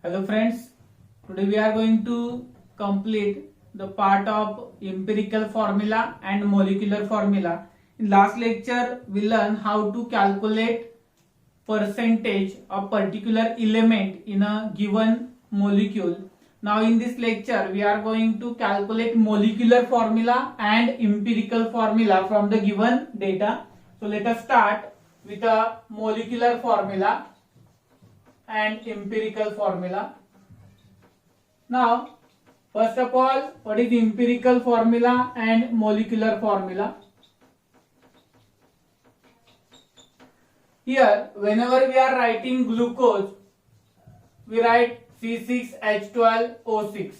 Hello friends, today we are going to complete the part of empirical formula and molecular formula. In last lecture we learned how to calculate percentage of particular element in a given molecule. Now in this lecture we are going to calculate molecular formula and empirical formula from the given data. So let us start with a molecular formula and empirical formula. Now, first of all, what is empirical formula and molecular formula? Here, whenever we are writing glucose, we write C6H12O6.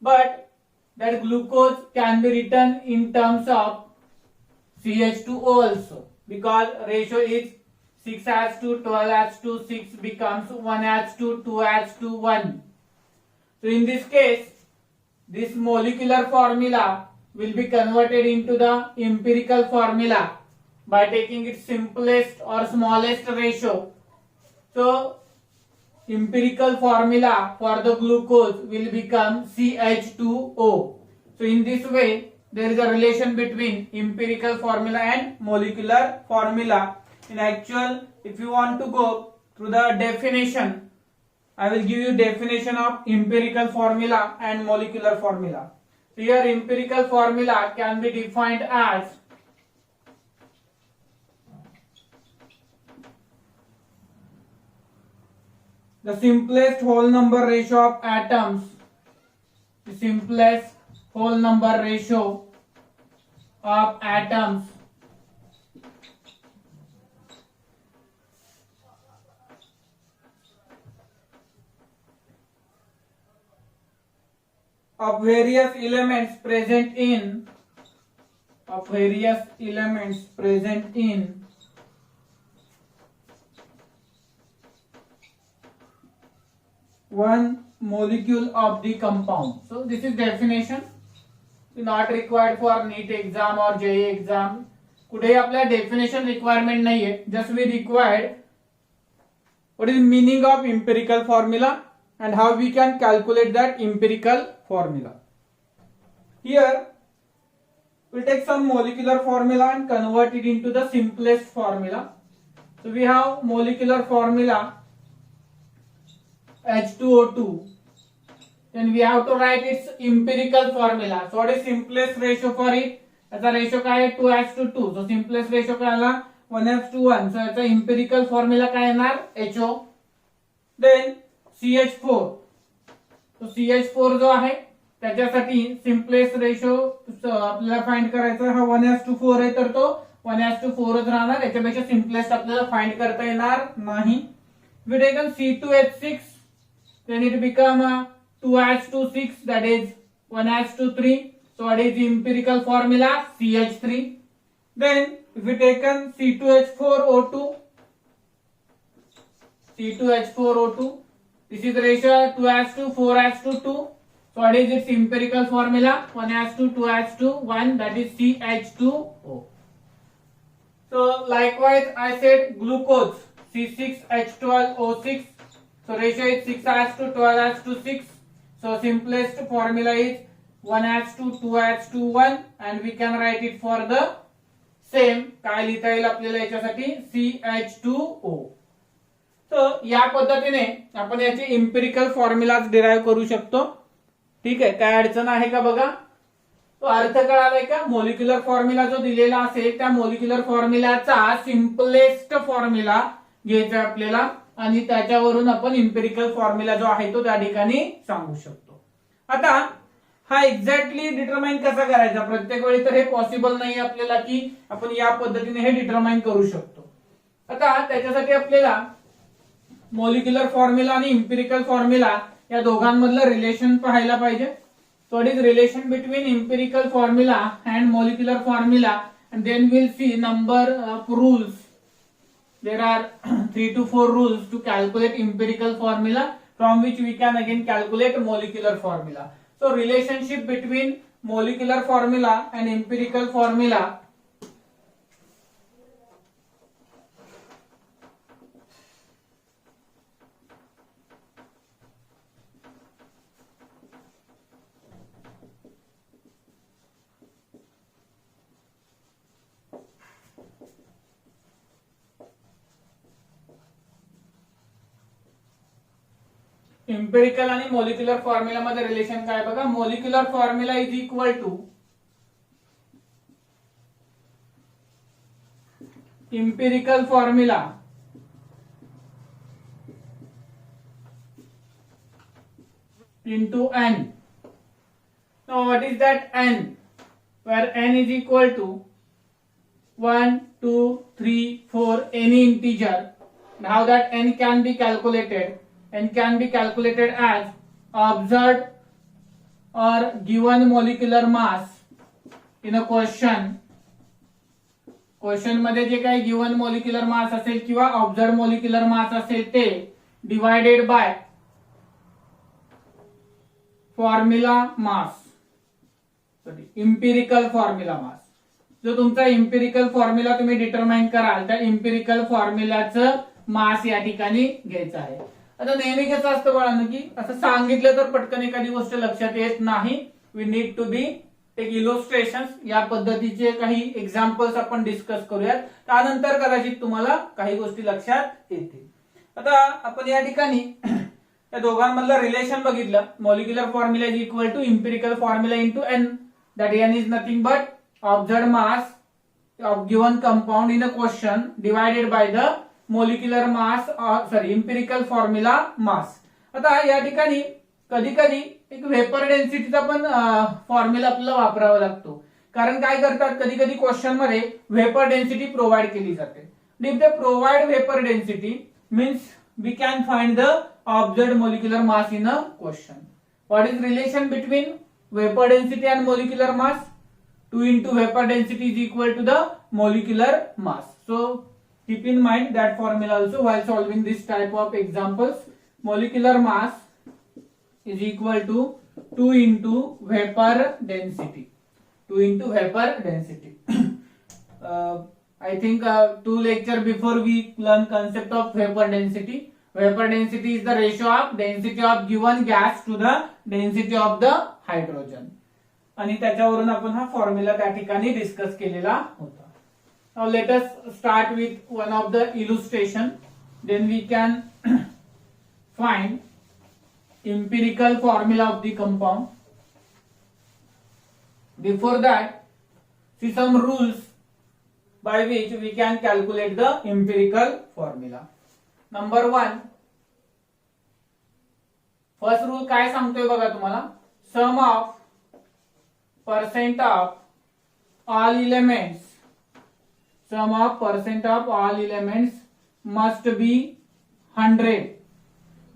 But that glucose can be written in terms of CH2O also, because ratio is 6H2 12H2 6 becomes 1H2 2H2 1. So in this case, this molecular formula will be converted into the empirical formula by taking its simplest or smallest ratio. So empirical formula for the glucose will become CH2O. So in this way, there is a relation between empirical formula and molecular formula. In actual, if you want to go through the definition, I will give you definition of empirical formula and molecular formula. So here empirical formula can be defined as the simplest whole number ratio of atoms, the simplest whole number ratio of atoms of various elements present in one molecule of the compound. So this is definition, not required for NEET exam or JEE exam. कुठेही आपल्या definition requirement नाहीये. Just we required what is the meaning of empirical formula and how we can calculate that empirical formula. Here we'll take some molecular formula and convert it into the simplest formula. So we have molecular formula H2O2. Then we have to write its empirical formula. So what is simplest ratio for it? याचा ratio काय आहे 2:2. So simplest ratio काय आला 1:1. So याचा empirical formula काय येणार HO. Then CH4. तो CH4 जो आहे त्याच्यासाठी सिम्पलेस्ट रेशो आपल्याला फाइंड करायचा हा 1:4 आहे, तर तो 1:4 च राहणार. याच्यापेक्षा सिम्पलेस्ट आपल्याला फाइंड करता येणार नाही. We taken C2H6, then it become 2:6, that is 1:3. So what is the empirical formula? CH3. Then if we taken C2H4O2, this is the ratio 2:4:2. So what is its empirical formula? 1:2, 2:1, that is CH2O. So likewise I said glucose C6H12O6. So ratio is 6:2 12:6. So simplest formula is 1:2 2:1, and we can write it for the same. काय लिहिता येईल आपल्याला याच्यासाठी CH2O. So या पद्धतीने आपण याचे empirical formulas derive करू शकतो. ठीक आहे, काय अडचण आहे का बघा. तो अर्थ कळालाय का? मोलिक्युलर फॉर्म्युला जो दिलेला असेल त्या मोलिक्युलर फॉर्म्युलाचा सिम्पलेस्ट फॉर्म्युला घ्यायचा आपल्याला आणि त्याच्यावरून आपण एम्पिरिकल फॉर्म्युला जो आहे तो त्या ठिकाणी सांगू शकतो. आता हा एक्झॅक्टली डिटरमाइन कसा करायचा? प्रत्येक वेळी तर हे पॉसिबल नाही आपल्याला की आपण या पद्धतीने हे डिटरमाइन करू शकतो. आता त्याच्यासाठी आपल्याला मोलिक्युलर फॉर्म्युला आणि एम्पिरिकल फॉर्म्युला या दोघांमधलं रिलेशन पाहायला पाहिजे. So what is relation between empirical formula and molecular formula, and then we'll see number of rules. There are 3 to 4 rules to calculate empirical formula, from which we can again calculate molecular formula. So relationship between molecular formula and empirical formula. Empirical आणि molecular formula मध्ये relation काय बघा. Molecular formula is equal to empirical formula into n. Now what is that n? Where n is equal to 1, 2, 3, 4, any integer. Now that n can be calculated. N can be calculated as observed or given molecular mass in a question. Question मध्ये जे काही given molecular mass असेल किंवा observe molecular mass असेल ते divided by formula mass, sorry empirical formula मास. जो तुमचा empirical formula तुम्ही determine कराल त्या इम्पिरिकल फॉर्म्युलाचं मास या ठिकाणी घ्यायचं आहे. आता नेहमी कसं असतं बाळांनो की असं सांगितलं तर पटकन एखादी गोष्ट लक्षात येत नाही. वी नीड टू बी एक इलोस्ट्रेशन, या पद्धतीचे काही एक्झाम्पल्स आपण डिस्कस करूयात. त्यानंतर कदाचित तुम्हाला काही गोष्टी लक्षात येतील. आता आपण या ठिकाणी या दोघांमधलं रिलेशन बघितलं. Molecular formula is equal to empirical formula into n, that n is nothing but observed mass of given compound in a question divided by the molecular mass, sorry empirical formula mass. आता या ठिकाणी कधी कधी एक vapour डेन्सिटीचा पण formula आपल्याला वापरावा लागतो. कारण काय करतात, कधी कधी क्वेश्चन मध्ये व्हेपर डेन्सिटी प्रोव्हाइड केली जाते. If they provide vapour density means we can find the observed molecular mass in a question. What is relation between vapour density and molecular mass? 2 into vapor density is equal to the molecular mass. So keep in mind that formula also while solving this type of examples. Molecular mass is equal to 2 into vapor density. 2 into vapor density. I think 2 lecture before we learn concept of vapor density. Vapor density is the ratio of density of given gas to the density of the hydrogen. आणि त्याच्यावरून आपण हा formula त्या ठिकाणी discuss केलेला होता. Now let us start with one of the illustration. Then we can find empirical formula of the compound. Before that, see some rules by which we can calculate the empirical formula. Number 1, first rule काय सांगतोय बघा तुम्हाला. Sum of percent of all elements, sum of percent of all elements must be 100.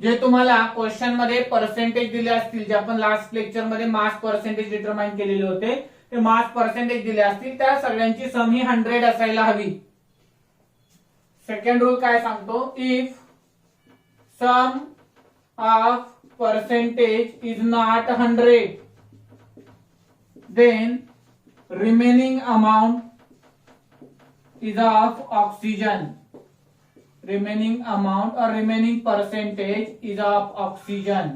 जे तुम्हाला question मध्ये percentage दिले असतील, जे आपण last lecture मध्ये मास पर्सेंटेज डिटरमाइन केलेले होते, ते मास पर्सेंटेज दिले असतील त्या सगळ्यांची सम ही 100 असायला हवी. सेकंड रूल काय सांगतो, if sum of percentage is not 100 then remaining amount is of oxygen. Remaining amount or remaining percentage is of oxygen.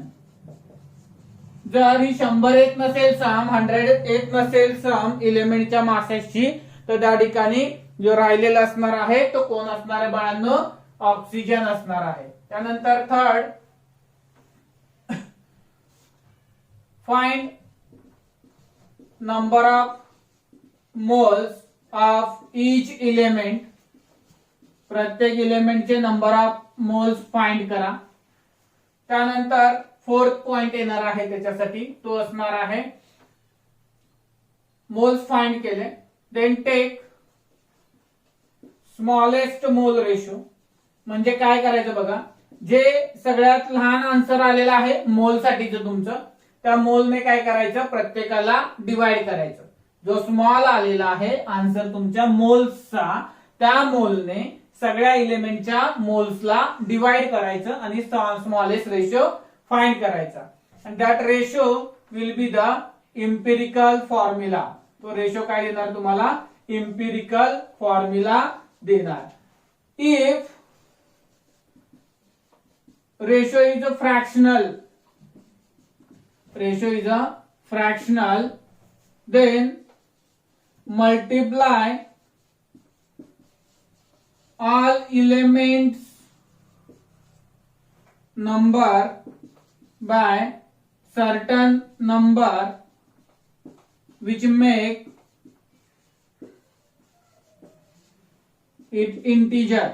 जर ही 100 येत नसेल सम, 100 येत नसेल सम एलिमेंटच्या मासेसची, तर त्या ठिकाणी जो राहिलेला असणार आहे तो कोण असणार आहे बाळांनो? ऑक्सिजन असणार आहे. त्यानंतर third, find number of moles of each element. प्रत्येक एलिमेंटचे नंबर ऑफ मोल्स फाइंड करा. त्यानंतर फोर्थ पॉइंट येणार आहे त्याच्यासाठी, तो असणार आहे मोल्स फाइंड केले, then take smallest mole ratio. म्हणजे काय करायचं बघा, जे सगळ्यात लहान आन्सर आलेला आहे मोल साठीचं तुमचं, त्या मोलने काय करायचं, प्रत्येकाला डिवाइड करायचं. जो स्मॉल आलेला आहे आन्सर तुमच्या मोल्सचा, त्या मोलने सगळ्या एलिमेंटच्या मोल्सला डिवाइड करायचं आणि स्मॉलेस्ट रेशो फाइंड करायचा. आणि that ratio will be the empirical formula. तो रेशो काय देणार तुम्हाला? इम्पिरिकल फॉर्म्युला देणार. If ratio is a fractional, ratio is a fractional, then multiply all elements number by certain number which make it integer.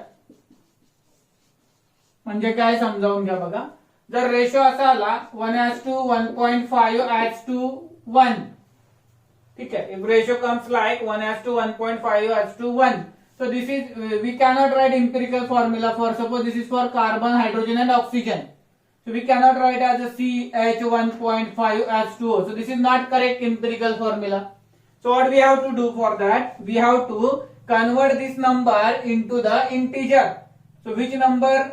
म्हणजे काय समजावून घ्या बघा. जर रेशो असा आला 1:1.5:1, ठीक आहे. If ratio comes like 1:1.5:1, so this is we cannot write empirical formula for, suppose this is for carbon, hydrogen and oxygen, so we cannot write as a CH1.5:2O. So this is not correct empirical formula. So what we have to do for that, we have to convert this number into the integer. So which number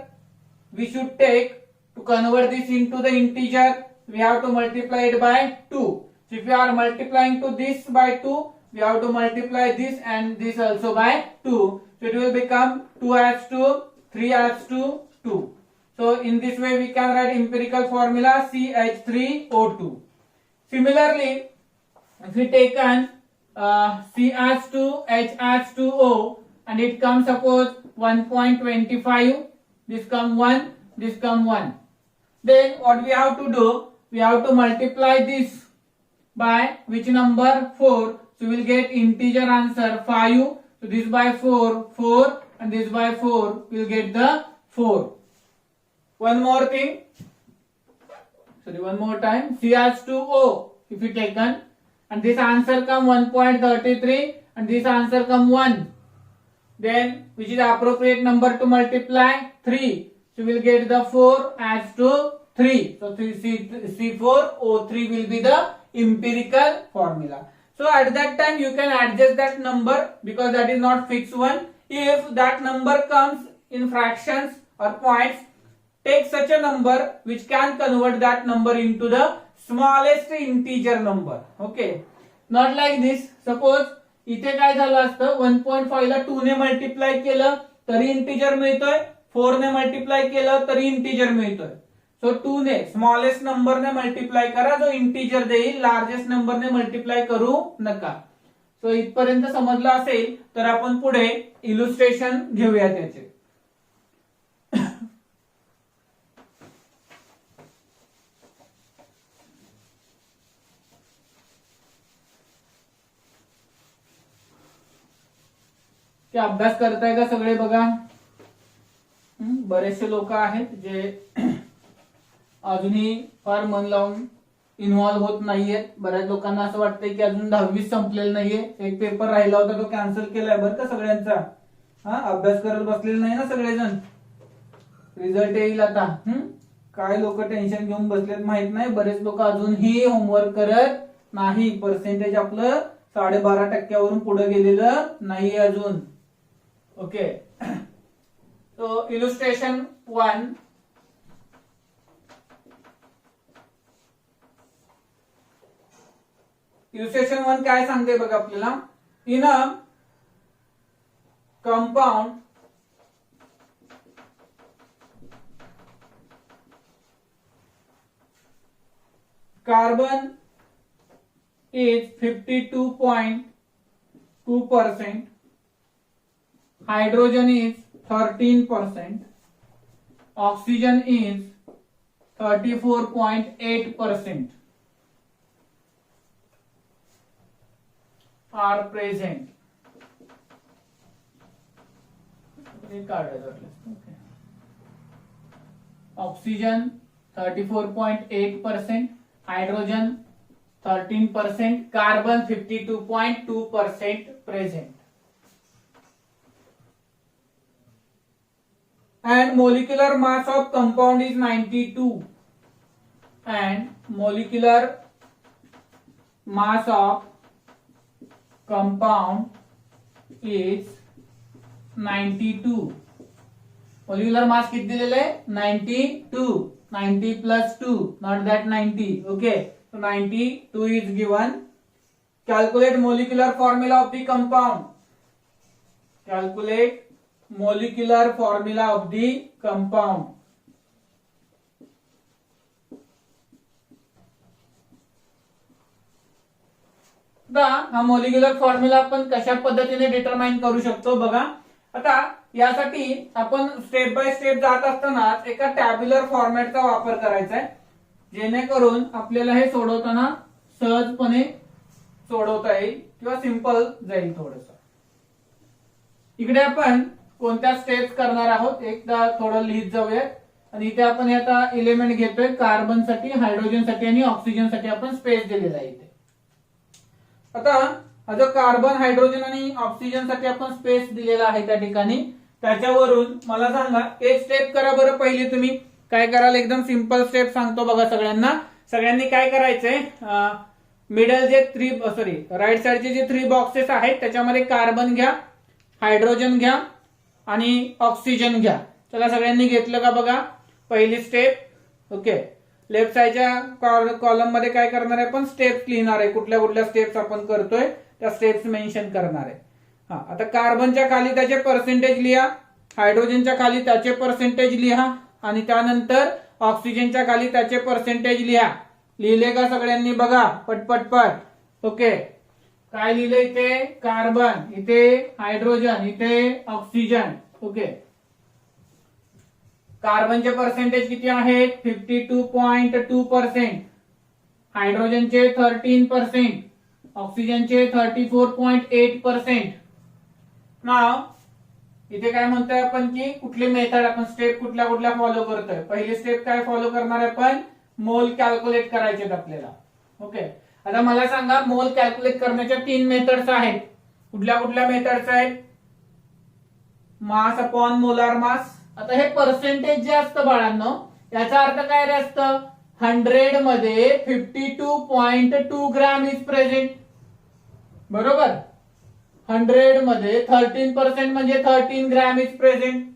we should take to convert this into the integer? We have to multiply it by 2. So if we are multiplying to this by 2, we have to multiply this and this also by 2. So it will become 2:2, 3:2. So in this way we can write empirical formula CH3O2. Similarly, if we taken CH2H2O and it comes suppose 1.25, this come 1, this come 1. Then what we have to do? We have to multiply this by which number? 4. So we will get integer answer 5. So this by 4, 4, and this by 4, we will get the 4. One more thing. Sorry, one more time. CH2O, if we taken, and this answer come 1.33, and this answer come 1. Then which is the appropriate number to multiply? 3. So we will get the 4 as to 3. So C4O3 will be the empirical formula. So at that time you can adjust that number because that is not fixed one. If that number comes in fractions or points, take such a number which can convert that number into the smallest integer number. Okay, not like this. Suppose इथे काय झालं असतं, 1.5 ला 2 ने multiply केलं तरी integer मिळतोय, 4 ने multiply केलं तरी इंटीजर मिळतोय. सो 2 ने स्मॉलेस्ट नंबर ने मल्टिप्लाय करा, जो इंटीजर देईल. लार्जेस्ट नंबर ने मल्टिप्लाय करू नका. सो इथपर्यंत समजलं असेल तर आपण पुढे इलुस्ट्रेशन घेऊया त्याचे. ते अभ्यास करताय का सगळे बघा. बरेचसे लोक आहेत जे अजूनही फार मन लावून इन्व्हॉल्व होत नाहीयेत. बऱ्याच लोकांना असं वाटतंय की अजून 10वी संपलेलं नाहीये. एक पेपर राहिला होता तो कॅन्सल केलाय बरं का सगळ्यांचा. अभ्यास करत बसलेले नाही ना सगळेजण. रिझल्ट येईल आता. काय लोक टेन्शन घेऊन बसलेत माहित नाही. बरेच लोक अजूनही होमवर्क करत नाही. पर्सेंटेज आपलं 12.5% पुढे गेलेलं नाही अजून. Okay, so illustration 1. illustration 1 काय सांगते बघा आपल्याला. In a compound carbon is 52.2%, hydrogen is 13%, oxygen is 34.8% are present. Oxygen 34.8%, hydrogen 13%, carbon 52.2% present. And molecular mass of compound is 92. And molecular mass of compound is 92. Molecular mass किती दिलेलं आहे? 92. 90 plus 2, not that 90. Okay. So 92 is given. Calculate molecular formula of the compound. Calculate molecular formula of the compound. आता हा molecular formula आपण कशा पद्धतीने determine करू शकतो बघा. आता यासाठी आपण स्टेप बाय स्टेप जात असताना एका टॅब्युलर फॉर्मॅटचा वापर करायचा आहे. जेणेकरून आपल्याला हे सोडवताना सहजपणे सोडवता येईल किंवा सिंपल जाईल थोडस. इकडे आपण कोणत्या स्टेप्स करणार आहोत एकदा थोडं लिहित जाऊयात. आणि इथे आपण आता एलिमेंट घेतोय कार्बन साठी, हायड्रोजन साठी आणि ऑक्सिजन साठी आपण स्पेस दिलेला आहे इथे. आता हा जो कार्बन, हायड्रोजन आणि ऑक्सिजन साठी आपण स्पेस दिलेला आहे त्या ठिकाणी, त्याच्यावरून मला सांगा एक स्टेप करा बरं. पहिली तुम्ही काय कराल, एकदम सिंपल स्टेप सांगतो बघा सगळ्यांना. सगळ्यांनी काय करायचंय, मिडल जे राईट साइडचे जे 3 बॉक्सेस आहेत त्याच्यामध्ये कार्बन घ्या, हायड्रोजन घ्या आणि ऑक्सिजन घ्या. चला सगळ्यांनी घेतलं का बघा पहिली स्टेप. ओके, लेफ्ट साइडच्या कॉलम मध्ये काय करणार आहे आपण, स्टेप्स लिहिणार आहे. कुठल्या कुठल्या स्टेप्स आपण करतोय त्या स्टेप्स मेन्शन करणार आहे. आता कार्बनच्या खाली त्याचे पर्सेंटेज लिहा, हायड्रोजनच्या खाली त्याचे पर्सेंटेज लिहा आणि त्यानंतर ऑक्सिजनच्या खाली त्याचे पर्सेंटेज लिहा. लिहिले का सगळ्यांनी बघा पटपटपट. ओके, काय लिहिलं इथे, कार्बन, इथे हायड्रोजन, इथे ऑक्सिजन. ओके, कार्बनचे पर्सेंटेज किती आहेत, 52.2%, हायड्रोजनचे 13%, ऑक्सिजनचे 34.8%. नाव इथे काय म्हणतोय आपण की कुठली मेथड आपण स्टेप कुठल्या कुठल्या फॉलो करतोय. पहिली स्टेप काय फॉलो करणार आहे आपण, मोल कॅल्क्युलेट करायचे आपल्याला. ओके, आता मला सांगा मोल कॅल्क्युलेट करण्याच्या 3 मेथड्स आहेत. कुठल्या कुठल्या मेथड्स आहेत, मास अपॉन मोलार मास. आता हे पर्सेंटेज जे असतं बाळांनो याचा अर्थ काय रे असतं, 100 मध्ये 52.2 ग्रॅम इज प्रेझेंट. बरोबर, 100 मध्ये 13% म्हणजे 13 ग्रॅम इज प्रेझेंट.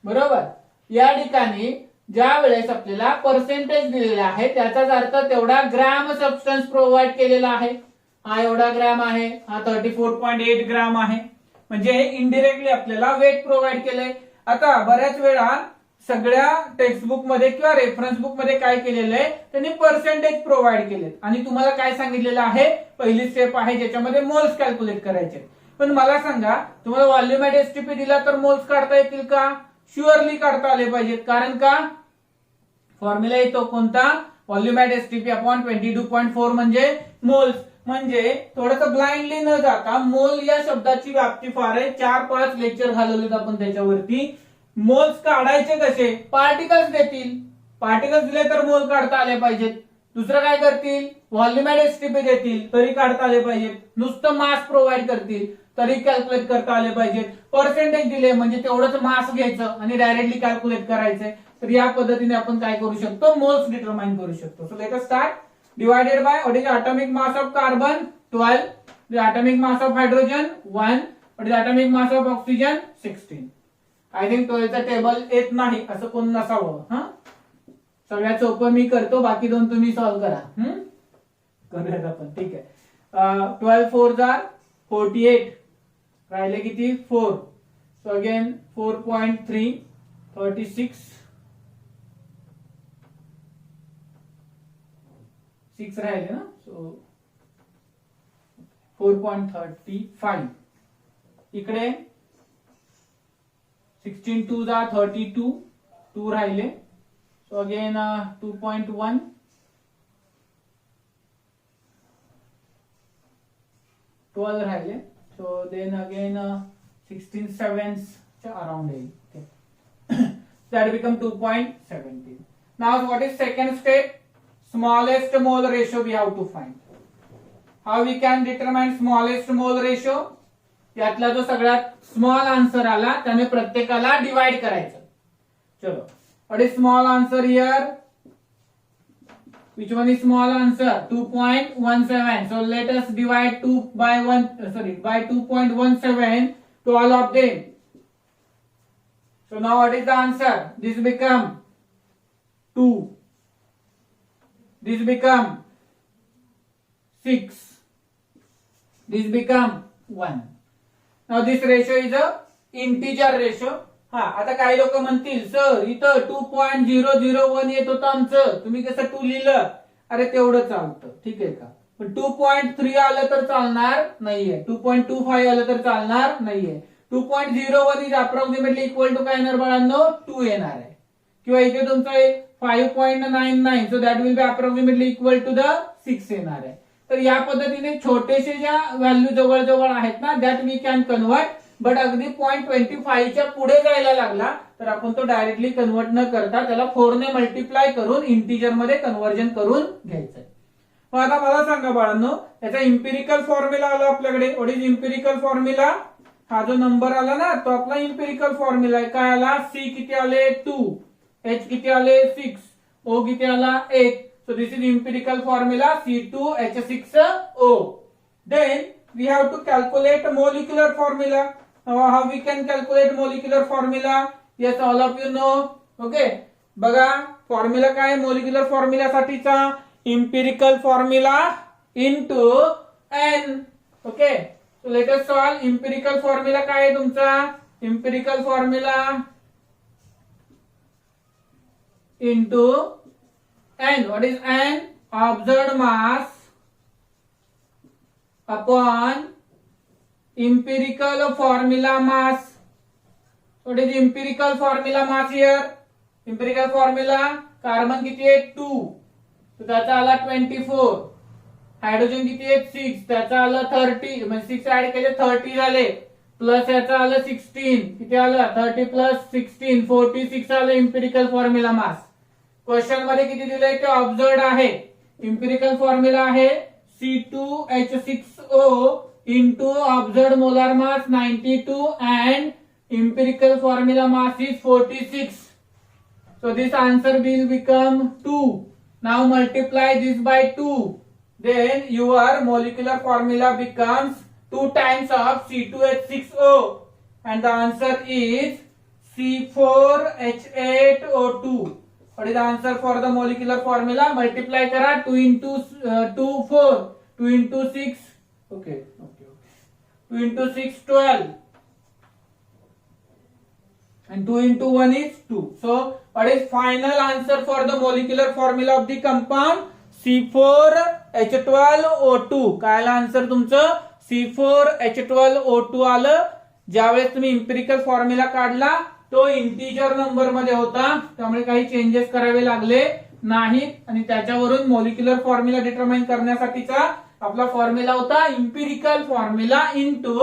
बरोबर, या ठिकाणी ज्या वेळेस आपल्याला पर्सेंटेज दिलेला आहे त्याचाच अर्थ तेवढा ग्रॅम सबस्टन्स प्रोव्हाइड केलेला आहे. हा एवढा ग्रॅम आहे, हा 34.8 ग्रॅम आहे, म्हणजे हे इनडिरेक्टली आपल्याला वेट प्रोव्हाइड केलंय. आता बऱ्याच वेळा सगळ्या टेक्स्टबुक मध्ये किंवा रेफरन्स बुक मध्ये काय केलेलं आहे, त्यांनी पर्सेंटेज प्रोव्हाइड केलेत आणि तुम्हाला काय सांगितलेलं आहे, पहिली स्टेप आहे ज्याच्यामध्ये मोल्स कॅल्क्युलेट करायचे. पण मला सांगा तुम्हाला व्हॉल्यूमेट एसटीपी दिला तर मोल्स काढता येतील का, शुअरली काढता आले पाहिजेत. कारण का, फॉर्म्युला येतो कोणता, व्हॉल्यूमेट एसटीपी अपॉन 22.4 म्हणजे मोल्स. म्हणजे थोडंसं ब्लाइंडली न जाता मोल या शब्दाची व्याप्ती फार आहे, 4-5 लेक्चर घालवलेत आपण त्याच्यावरती. मोल्स काढायचे कसे, पार्टिकल्स देतील, पार्टिकल्स दिले तर मोल काढता आले पाहिजेत. दुसरं काय करतील, व्हॉल्यूमेट एसटीपी देतील तरी काढता आले पाहिजेत. नुसतं मास प्रोव्हाइड करतील तरी कॅल्क्युलेट करता आले पाहिजेत. पर्सेंटेज दिले म्हणजे तेवढंच मास घ्यायचं आणि डायरेक्टली कॅल्क्युलेट करायचंय. तर या पद्धतीने आपण काय करू शकतो, मोल्स डिटरमाइन करू शकतो. So let us start. Divided by what is the atomic mass of carbon, 12, the atomic mass of hydrogen 1, what is the atomic mass of oxygen 16. I think 12 चा टेबल येत नाही असं कोण नसावं. सगळ्यात सोपं मी करतो, बाकी 2 तुम्ही सॉल्व्ह करा. करूयात आपण, ठीक आहे. 12 4 जार 48, राहिले किती 4. सो अगेन 4.3, 36, 6 राहिले ना. सो 4.35. इकडे 16 2 जा 32, 2 राहिले. सो अगेन 2.1, 12 राहिले. सो देन अगेन 16 7 अराउंड येईल. That become 2.17. Now what is second step? Smallest mole ratio we have to find. How we can determine smallest mole ratio? यातला जो सगळ्यात स्मॉल आन्सर आला त्याने प्रत्येकाला डिवाइड करायचं. चलो, what is small answer here? Which one is small answer? 2.17. So let us divide 2 by 2.17 to all of them. So now what is the answer? This become 2. This become 6. This become 1. Now this ratio is a integer ratio. आता काही लोक म्हणतील sir इथं 2.001 येत होतं आमचं, तुम्ही कसं 2 लिहिलं. अरे तेवढं चालतं, ठीक आहे का. पण 2.3 आलं तर चालणार नाहीये, 2.25 आलं तर चालणार नाहीये. 2.01 इज अप्रॉक्सिमेटली इक्वल टू काय येणार बाळांनो, 2 येणार आहे. किंवा इथे तुमचं 5.99, so that will be approximately equal to the 6 येणार आहे. तर या पद्धतीने छोटेसे ज्या व्हॅल्यू जवळ जवळ आहेत ना, that we can convert. But अगदी 0.25च्या पुढे जायला लागला तर आपण तो डायरेक्टली कन्वर्ट न करता त्याला 4 ने मल्टिप्लाय करून इंटिजर मध्ये कन्व्हर्जन करून घ्यायचंय. मग आता मला सांगा बाळांनो, याचा इम्पिरिकल फॉर्म्युला आला आपल्याकडे. What is empirical formula? हा जो नंबर आला ना तो आपला इम्पिरिकल फॉर्म्युला आहे. काय आला? सी किती आले? 2, एच किती आले? 6, ओ किती आला? 8. So this is empirical formula C2H6O. Then we have to calculate molecular formula. How we can calculate molecular formula? Yes, all of you know. Okay. बघा फॉर्म्युला काय मोलिक्युलर फॉर्म्युला साठीचा? empirical formula into n. Okay. So let us solve. empirical formula काय आहे तुमचा? empirical formula into n. What is n? Observed mass upon empirical formula mass. What is empirical formula mass here? empirical formula carbon किती आहे? 2, तर त्याचा आला 24. Hydrogen किती आहे? 6, त्याचा आला 30. म्हणजे 6 ऍड केले 30 झाले. प्लस याचा आलं 16. किती आलं? 30 प्लस 16 46 आलं empirical formula mass. क्वेश्चन मध्ये किती दिलंय ते ऑब्झर्व्ड आहे. इम्पिरिकल फॉर्म्युला आहे C2H6O into observed molar mass 92 and empirical formula mass is 46. So this answer will become 2. Now multiply this by 2. Then your molecular formula becomes 2 times of C2H6O and the answer is C4H8O2. What is the answer for the molecular formula? Multiply करा 2 into 2 4, 2 into 6 okay 2 into 6 12 and 2 into 1 is 2. So what is final answer for the molecular formula of the compound? C4H12O2. काय आलं answer तुमचं? C4H12O2 आलं. ज्यावेळेस तुम्ही empirical formula काढला तो integer number मध्ये होता, त्यामुळे काही चेंजेस करावे लागले नाहीत आणि त्याच्यावरून मोलिक्युलर फॉर्म्युला डिटरमाइन करण्यासाठीचा आपला फॉर्म्युला होता इम्पिरिकल फॉर्म्युला इनटू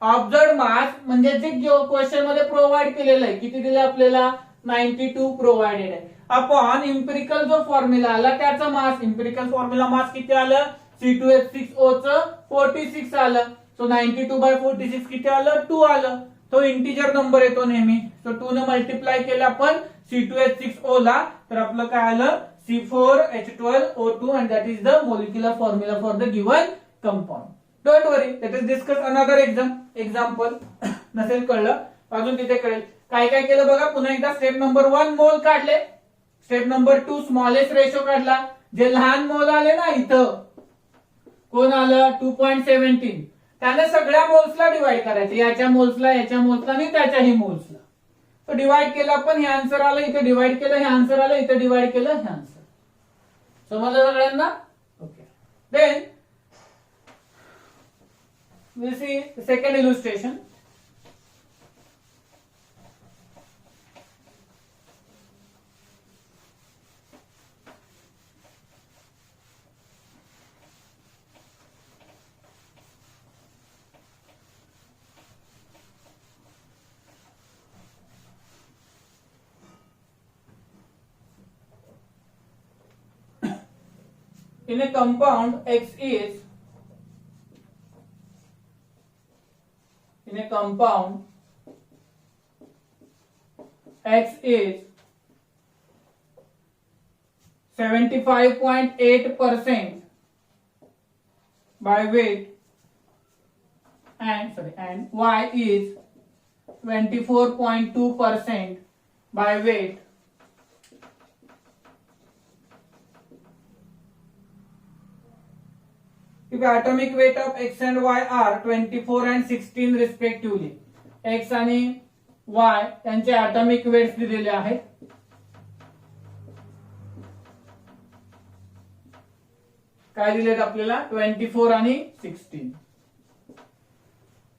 ऑब्झर्व्ड मास. म्हणजे जे क्वेश्चन मध्ये प्रोव्हाइड केलेलं आहे, किती दिले आपल्याला? 92 प्रोव्हाइडेड आहे. अपॉन इम्पिरिकल जो फॉर्म्युला आला त्याचा मास. इम्पिरिकल फॉर्म्युला मास किती आलं? C2H6O च 46 आलं. सो 92/46 किती आलं? 2 आलं. तो इंटिजर नंबर येतो नेहमी. सो 2 ने मल्टिप्लाय केलं आपण C2H6O ला, तर आपलं काय आलं? C4H12O2 and that is the molecular formula for the given compound. Don't worry, let us discuss another example. नसेल कळलं अजून तिथे कळेल. काय काय केलं बघा पुन्हा एकदा. स्टेप नंबर 1 मोल काढले. स्टेप नंबर 2 स्मॉलेस्ट रेशो काढला. जे लहान मोल आले ना इथं, कोण आलं? 2.17. त्याने सगळ्या मोल्सला डिवाइड करायचं. याच्या मोल्सला आणि त्याच्याही मोल्सला. तो डिवाइड केला पण हे आन्सर आलं. इथे डिवाइड केलं हे आन्सर आलं. इथे डिवाइड केलं हे आन्सर. समजलं सगळ्यांना? Okay. Then we'll see the second illustration. In a compound X is X is 75.8% by weight and Y is 24.2% by weight. If atomic weight of X and Y are 24 and 16 respectively. X आणि Y त्यांचे atomic weights दिलेले आहेत. काय दिलेत आपल्याला? 24 आणि 16.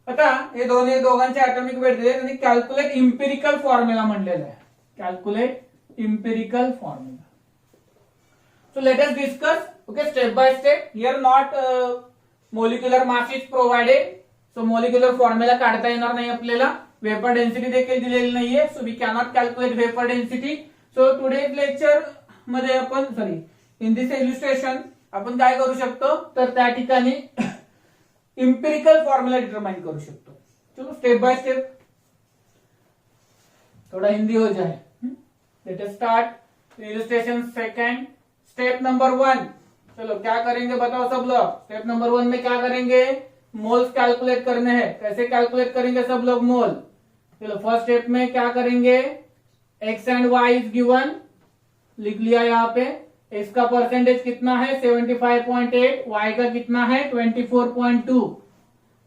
आता हे दोघांचे atomic weight दिलेत आणि कॅल्क्युलेट इम्पिरिकल फॉर्म्युला म्हणलेलं आहे. Calculate empirical formula. So let us discuss, okay, step by step. Here not molecular mass is provided. So molecular formula काढता येणार नाही आपल्याला. Vapor density देखील दिलेली नाहीये. So we cannot calculate vapor density. So today's lecture मध्ये आपण in this illustration आपण काय करू शकतो, तर त्या ठिकाणी empirical formula determine करू शकतो. चलो step by step. थोड़ा हिंदी हो जाए. Let us start illustration second. Step number 1. चलो क्या करेंगे बताओ सब लोग. स्टेप नंबर 1 में क्या करेंगे, मोल्स कैलकुलेट करने हैं. कैसे कैलकुलेट करेंगे सब लोग मोल. चलो फर्स्ट स्टेप में क्या करेंगे, x and y is given, लिख लिया यहाँ पे. x का परसेंटेज कितना है 75.8, y का कितना है 24.2.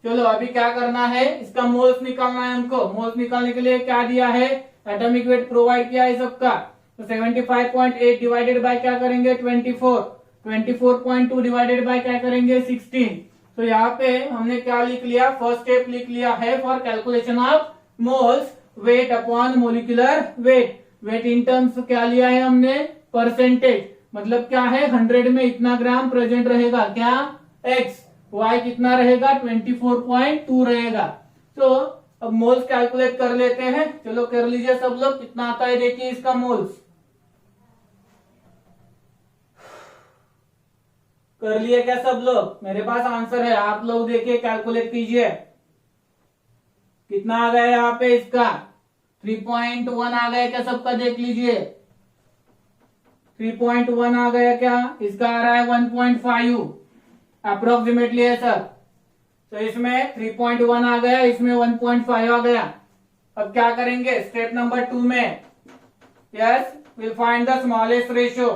चलो अभी क्या करना है, इसका मोल्स निकालना है हमको. मोल्स निकालने के लिए क्या दिया है, एटॉमिक वेट प्रोवाइड किया है सबका. तो 75.8 डिवाइडेड बाय क्या करेंगे 24, 24.2 डिवाइडेड बाय क्या करेंगे 16. तो यहाँ पे हमने क्या लिख लिया, फर्स्ट स्टेप लिख लिया है for calculation of moles weight upon molecular weight. Weight in terms क्या लिया है हमने, परसेंटेज. मतलब क्या है 100 में इतना ग्राम प्रेजेंट रहेगा, क्या x, y कितना रहेगा 24.2 रहेगा. तो अब मोल्स कैलकुलेट कर लेते हैं. चलो कर लीजिए सब लोग, कितना आता है देखिए इसका मोल्स. कर लिए क्या सब लोग, मेरे पास आंसर है, आप लोग देखिए कैलकुलेट कीजिए. कितना आ गया यहाँ पे इसका 3.1 आ गया क्या सबका, देख लीजिए 3.1 आ गया क्या. इसका आ रहा है 1.5 अप्रोक्सीमेटली है सर. तो इसमें 3.1 आ गया, इसमें 1.5 आ गया. अब क्या करेंगे स्टेप नंबर 2 में, yes will find the smallest ratio.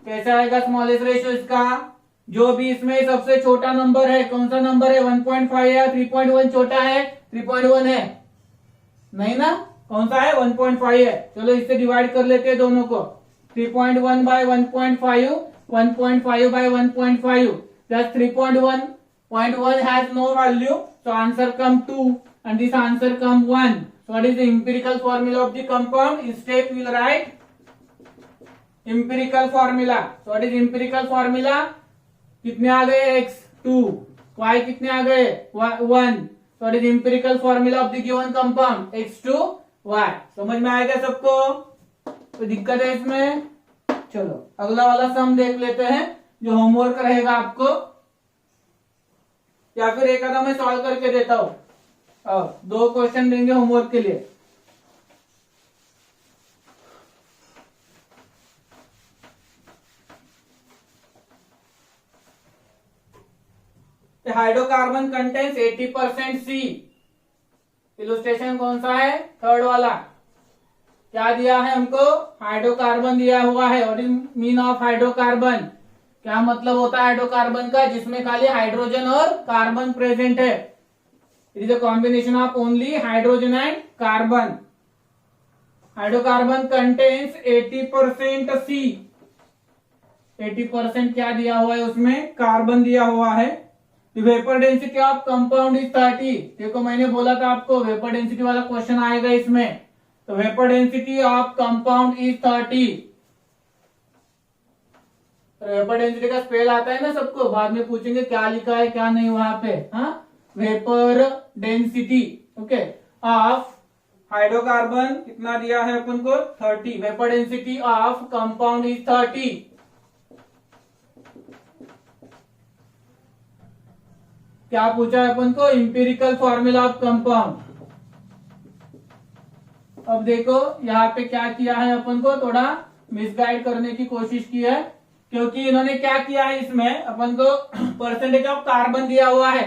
कैसे आएगा स्मॉलेस्ट रेशियो इसका, जो भी इसमें सबसे छोटा नंबर है, कौन सा नंबर है 1.5 है, 3.1 छोटा है, 3.1 है नहीं ना, कौन सा है 1.5 है. चलो इससे डिवाइड कर लेते हैं दोनों को. 3.1 bye 1.5, 1.5 bye 1.5, that's 3.1 has no value, so answer come 2 and this answer come 1. So what is the empirical formula of the compound. Instead we will write empirical formula. So what is empirical formula, कितने आ गए x 2, y कितने आ गए 1. So what is empirical formula of the given compound, x2y. समझ में आएगा सबको, तो दिक्कत है इसमें. चलो अगला वाला सम देख लेते हैं जो होमवर्क रहेगा आपको, या फिर एक आधा मैं सॉल्व करके देता हूं. 2 क्वेश्चन देंगे होमवर्क के लिए. Hydrocarbon contains 80% C. इलस्ट्रेशन कौन सा है, थर्ड वाला. क्या दिया है हमको, हाइड्रोकार्बन दिया हुआ है. What is mean of hydrocarbon, क्या मतलब होता है हाइड्रोकार्बन का, जिसमें खाली हाइड्रोजन और कार्बन प्रेजेंट है. It is a combination of only hydrogen and carbon. Hydrocarbon contains 80% C. 80% क्या दिया हुआ है उसमें, कार्बन दिया हुआ है. Vapour density of compound is 30. देखो मैंने बोला था आपको वेपर डेंसिटी वाला क्वेश्चन आएगा इसमें. तो vapour density of compound is 30. Vapour density का स्पेल आता है ना सबको, बाद में पूछेंगे क्या लिखा है क्या नहीं वहां पे. हाँ, vapour density okay of hydrocarbon कितना दिया है अपन को 30. Vapour density of compound is 30. क्या पूछा है अपन को, इंपेरिकल फॉर्मूला ऑफ कंपाउंड. अब देखो यहाँ पे क्या किया है, अपन को थोड़ा मिसगाइड करने की कोशिश की है, क्योंकि इन्होंने क्या किया है इसमें अपन को परसेंटेज ऑफ कार्बन दिया हुआ है,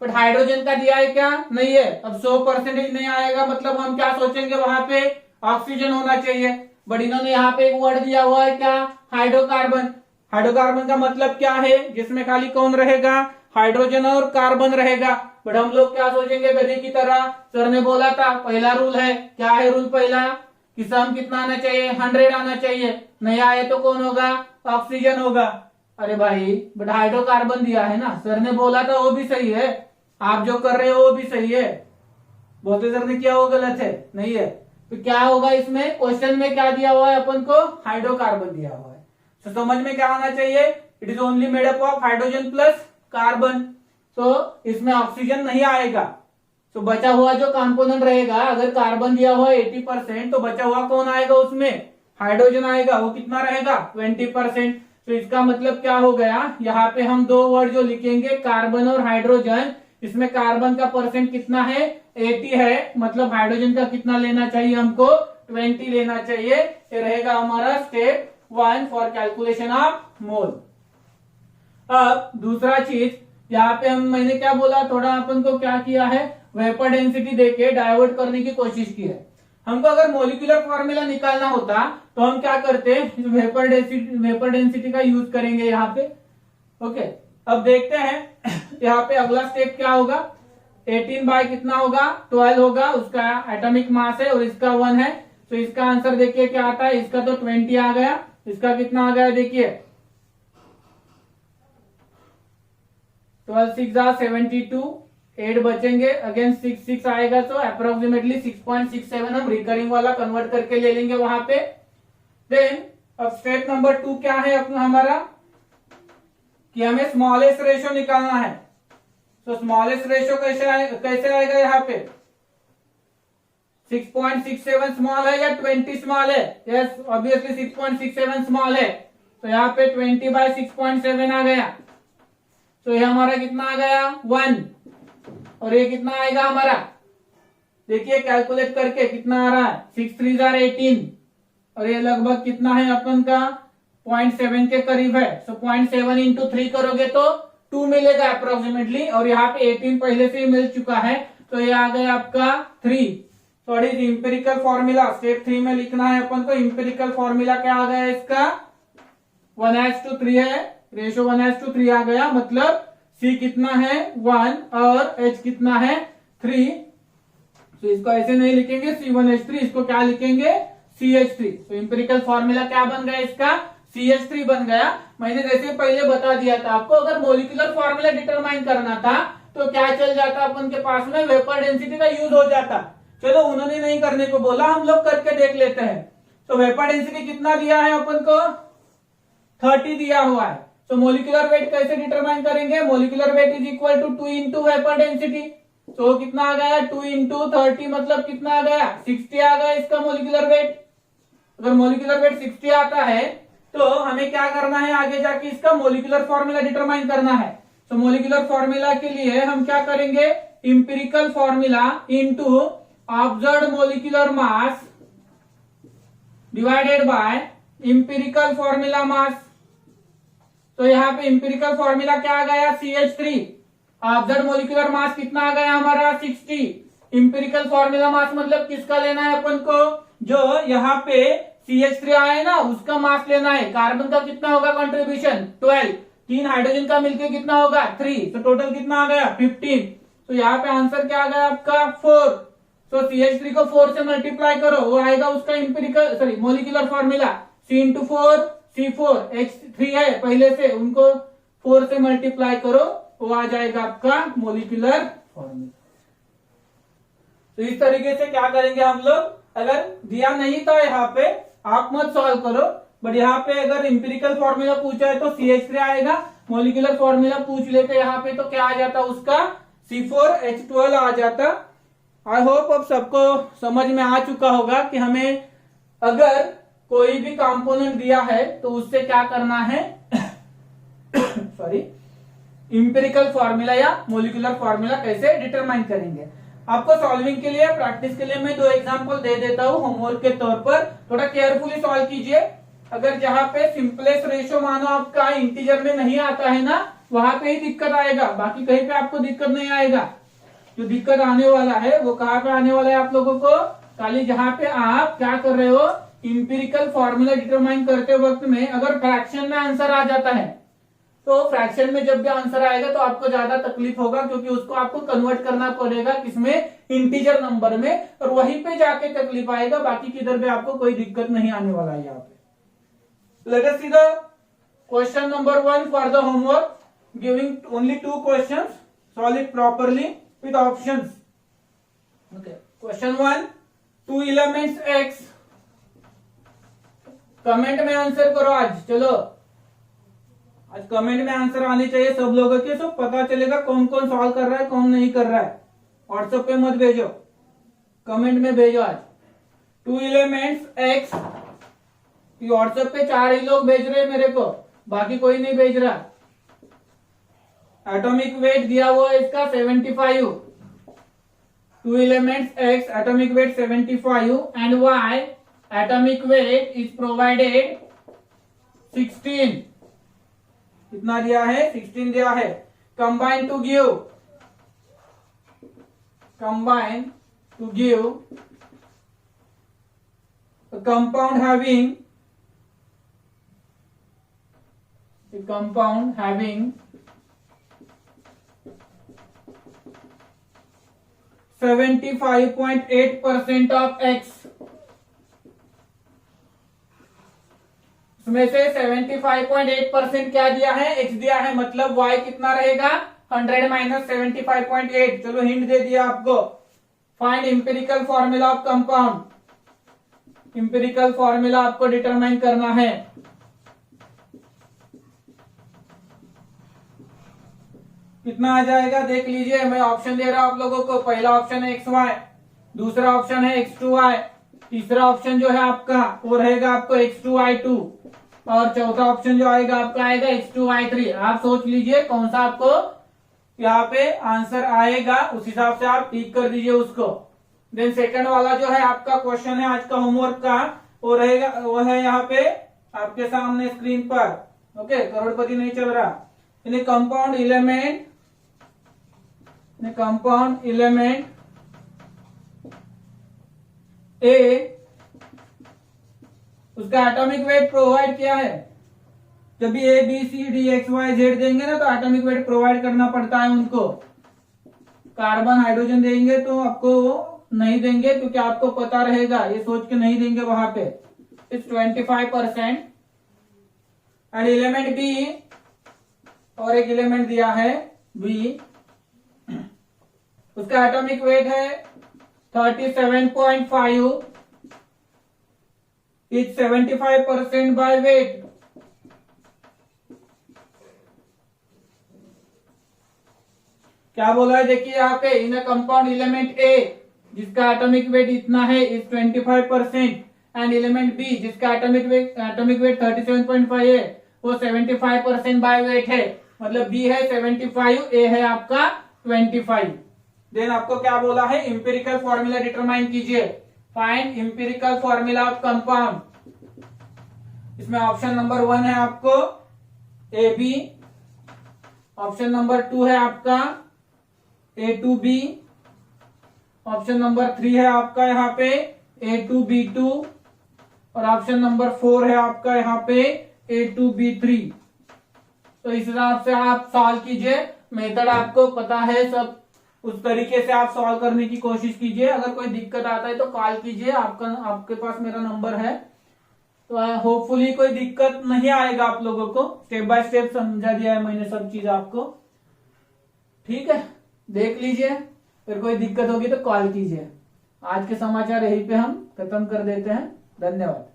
बट हाइड्रोजन का दिया है क्या, नहीं है. अब 100% नहीं आएगा, मतलब हम क्या सोचेंगे वहां पे ऑक्सीजन होना चाहिए, बट इन्होंने यहाँ पे एक वर्ड दिया हुआ है क्या, हाइड्रोकार्बन. हाइड्रोकार्बन का मतलब क्या है, जिसमें खाली कौन रहेगा, हाइड्रोजन और कार्बन रहेगा. बट हम लोग क्या सोचेंगे गधे की तरह, सर ने बोला था पहला रूल है, क्या है रूल पहला, कि सम कितना आना चाहिए 100 आना चाहिए, नहीं आए तो कौन होगा, ऑक्सीजन होगा. अरे भाई बट हाइड्रोकार्बन दिया है ना, सर ने बोला था वो भी सही है, आप जो कर रहे हो वो भी सही है, बोलते सर ने किया वो गलत है, नहीं है. तो क्या होगा इसमें, क्वेश्चन में क्या दिया हुआ है अपन को, हाइड्रोकार्बन दिया हुआ है। तो समझ में क्या आना चाहिए, it is only made up of hydrogen plus carbon. तो इसमें ऑक्सीजन नहीं आएगा। तो बचा हुआ जो कंपोनेंट रहेगा, अगर कार्बन दिया हुआ 80% तो बचा हुआ कौन आएगा उसमें, हाइड्रोजन आएगा। वो कितना रहेगा, 20%। तो इसका मतलब क्या हो गया, यहाँ पे हम दो वर्ड जो लिखेंगे कार्बन और हाइड्रोजन, इसमें कार्बन का परसेंट कितना है, 80 है, मतलब हाइड्रोजन का कितना लेना चाहिए हमको, 20 लेना चाहिए। ये रहेगा हमारा step 1 for calculation of mole. अब दूसरा चीज यहाँ पे मैंने क्या बोला, थोड़ा अपन को क्या किया है, वेपर डेंसिटी देके डाइवर्ट करने की कोशिश की है। हमको अगर मोलिकुलर फॉर्मूला निकालना होता तो हम क्या करते, वेपर डेंसिटी का यूज करेंगे यहाँ पे। ओके, अब देखते हैं यहाँ पे अगला स्टेप क्या होगा। 18 बाय कितना होगा, 12 होगा, उसका एटॉमिक मास है और इसका 1 है। तो इसका आंसर देखिए क्या आता है, इसका तो 20 आ गया, इसका कितना आ गया देखिए, 12 6 72, 8 बचेंगे, अगेन 6 आएगा, तो अप्रोक्सीमेटली 6.67 हम रिकरिंग वाला कन्वर्ट करके ले लेंगे वहां पे। देन अब स्टेप नंबर 2 क्या है अपना हमारा, कि हमें स्मॉलेस्ट रेशियो निकालना है। तो स्मॉलेस्ट रेशियो कैसे आएगा यहाँ पे, 6.67 स्मॉल है या 20 स्मॉल है, यस ऑब्वियसली 6.67 स्मॉल है। तो यहाँ पे 20 बाय 6.7 आ गया। तो ये हमारा कितना आ गया, 1, और ये कितना आएगा हमारा, देखिए कैलकुलेट करके कितना आ रहा है, 6 3 18, और ये लगभग कितना है अपन का, 0.7 के करीब है। सो 0.7 इंटू 3 करोगे तो 2 मिलेगा अप्रोक्सीमेटली, और यहाँ पे 18 पहले से ही मिल चुका है, तो ये आ गया आपका 3। सॉरी इंपेरिकल फॉर्मूला स्टेप 3 में लिखना है अपन को। इंपेरिकल फॉर्मूला क्या आ गया इसका, 1:3 है, रेशियो 1:3 आ गया, मतलब C कितना है 1 और H कितना है 3। तो इसको ऐसे नहीं लिखेंगे C1H3, इसको क्या लिखेंगे CH3। तो इंपेरिकल फॉर्मूला क्या बन गया इसका, CH3 बन गया। मैंने जैसे पहले बता दिया था आपको, अगर मोलिकुलर फॉर्मूला डिटरमाइन करना था तो क्या चल जाता अपन के पास में, वेपर डेंसिटी का यूज हो जाता। चलो उन्होंने नहीं करने को बोला, हम लोग करके देख लेते हैं। तो वेपर डेंसिटी कितना दिया है अपन को, 30 दिया हुआ है। तो मोलिकुलर वेट कैसे डिटरमाइन करेंगे, molecular weight is equal to 2 into vapour density. तो कितना आ गया, 2 इंटू 30 मतलब कितना आ गया, 60 आ गया इसका मोलिकुलर वेट। अगर मोलिकुलर वेट 60 आता है तो हमें क्या करना है, आगे जाके इसका मोलिकुलर फॉर्मूला डिटरमाइन करना है। तो मोलिकुलर फॉर्मूला के लिए हम क्या करेंगे, empirical formula into observed molecular mass divided by empirical formula mass. तो यहाँ पे इंपेरिकल फॉर्मूला क्या आ गया, CH3। ऑब्जर्व्ड मोलिकुलर मास कितना आ गया हमारा, 60। इंपेरिकल फॉर्मूला मास मतलब किसका लेना है अपन को, जो यहाँ पे CH3 आया ना उसका मास लेना है। कार्बन का कितना होगा कंट्रीब्यूशन, 12, 3 हाइड्रोजन का मिलकर कितना होगा 3, तो टोटल कितना आ गया 15। तो यहाँ पे आंसर क्या आ गया आपका 4। तो CH3 को 4 से मल्टीप्लाई करो, वो आएगा उसका empirical sorry molecular formula, C into 4 C4, H3 है पहले से, उनको 4 से मल्टीप्लाई करो, वो आ जाएगा आपका मोलिकुलर फॉर्मूला। तो इस तरीके से क्या करेंगे हम लोग, अगर दिया नहीं था यहाँ पे आप मत सॉल्व करो, बट यहाँ पे अगर इंपेरिकल फॉर्मूला पूछा है तो CH3 आएगा, मोलिकुलर फॉर्मूला पूछ लेते यहाँ पे तो क्या आ जाता उसका C4H12 आ जाता। आई होप अब सबको समझ में आ चुका होगा कि हमें अगर कोई भी कंपोनेंट दिया है तो उससे क्या करना है सॉरी इंपेरिकल फॉर्मूला या मोलिकुलर फॉर्मूला कैसे डिटरमाइन करेंगे। आपको सॉल्विंग के लिए, प्रैक्टिस के लिए मैं 2 एग्जांपल दे देता हूं होमवर्क के तौर पर, थोड़ा केयरफुली सॉल्व कीजिए। अगर जहां पे सिंपलेस्ट रेशियो मानो आपका इंटीजर में नहीं आता है ना, वहां पे ही दिक्कत आएगा, बाकी कहीं पे आपको दिक्कत नहीं आएगा। जो दिक्कत आने वाला है वो कहाँ पे आने वाला है आप लोगों को, खाली जहां पे आप क्या कर रहे हो, इंपेरिकल फॉर्मूला डिटरमाइन करते वक्त में अगर फ्रैक्शन में आंसर आ जाता है तो फ्रैक्शन में जब भी आंसर आएगा तो आपको ज्यादा तकलीफ होगा, क्योंकि उसको आपको कन्वर्ट करना पड़ेगा किसमें, इंटीजर नंबर में, और वहीं पे जाके तकलीफ आएगा, बाकी किधर भी आपको कोई दिक्कत नहीं आने वाला है यहाँ पे। Let us see the question number 1 for the homework, giving only 2 questions, solve it properly with options. Okay, question 1, 2 elements x, comment में आंसर करो आज। चलो आज कमेंट में आंसर आने चाहिए सब लोगों के, सब पता चलेगा कौन कौन सॉल्व कर रहा है कौन नहीं कर रहा है। व्हाट्सएप पे मत भेजो, कमेंट में भेजो आज। 2 एलिमेंट्स x, व्हाट्सएप पे 4 ही लोग भेज रहे हैं मेरे को, बाकी कोई नहीं भेज रहा। एटॉमिक वेट दिया हुआ है इसका 75, 2 elements x, atomic weight 75 and y, atomic weight is provided 16। कितना दिया है? 16 दिया है। Combine to give a compound having 75.8% of x, उसमें से 75.8% क्या दिया है? x दिया है, मतलब y कितना रहेगा? 100 माइनस 75.8। चलो हिंट दे दिया आपको। Find empirical formula of compound. Empirical formula आपको डिटरमाइन करना है। कितना आ जाएगा देख लीजिए, मैं ऑप्शन दे रहा हूं आप लोगों को। पहला ऑप्शन है XY, दूसरा ऑप्शन है X2Y, तीसरा ऑप्शन जो है आपका वो रहेगा आपको X2Y2 और चौथा ऑप्शन जो आएगा आपका आएगा X2Y3। आप सोच लीजिए कौन सा आपको यहाँ पे आंसर आएगा, उस हिसाब से आप टिक कर दीजिए उसको। देन सेकंड वाला जो है आपका क्वेश्चन है आज का होमवर्क का, वो रहेगा, वो है यहाँ पे आपके सामने स्क्रीन पर। ओके, करोड़पति नहीं चल रहा। इन कंपाउंड इलेमेंट ए, उसका एटॉमिक वेट प्रोवाइड किया है। जब भी A B C D X Y Z देंगे ना, तो एटॉमिक वेट प्रोवाइड करना पड़ता है उनको। कार्बन हाइड्रोजन देंगे तो आपको नहीं देंगे, क्योंकि आपको पता रहेगा, ये सोच के नहीं देंगे वहां पे। इट्स 25%। एंड एलिमेंट बी, और एक एलिमेंट दिया है बी, उसका एटॉमिक वेट है 37.5, इट्स 75% बाय वेट। क्या बोला है देखिए यहाँ पे, इन अ कंपाउंड एलिमेंट ए, जिसका एटॉमिक वेट इतना है, इज 25%, एंड एलिमेंट बी, जिसका एटॉमिक वेट 37.5 है, वो 75% बाय वेट है। मतलब बी है 75, ए है आपका 25। देन आपको क्या बोला है? इंपेरिकल फॉर्मूला डिटरमाइन कीजिए। Find empirical formula of compound. इसमें ऑप्शन नंबर 1 है आपको ए बी, ऑप्शन नंबर 2 है आपका A2B, ऑप्शन नंबर 3 है आपका यहाँ पे A2B2 और ऑप्शन नंबर 4 है आपका यहाँ पे A2B3। तो इस हिसाब से आप सॉल्व कीजिए। मेथड आपको पता है सब, उस तरीके से आप सॉल्व करने की कोशिश कीजिए। अगर कोई दिक्कत आता है तो कॉल कीजिए, आपके पास मेरा नंबर है। तो होपफुली कोई दिक्कत नहीं आएगा आप लोगों को। स्टेप बाय स्टेप समझा दिया है मैंने सब चीज आपको। ठीक है, देख लीजिए, फिर कोई दिक्कत होगी तो कॉल कीजिए। आज के समाचार यहीं पे हम खत्म कर देते हैं। धन्यवाद।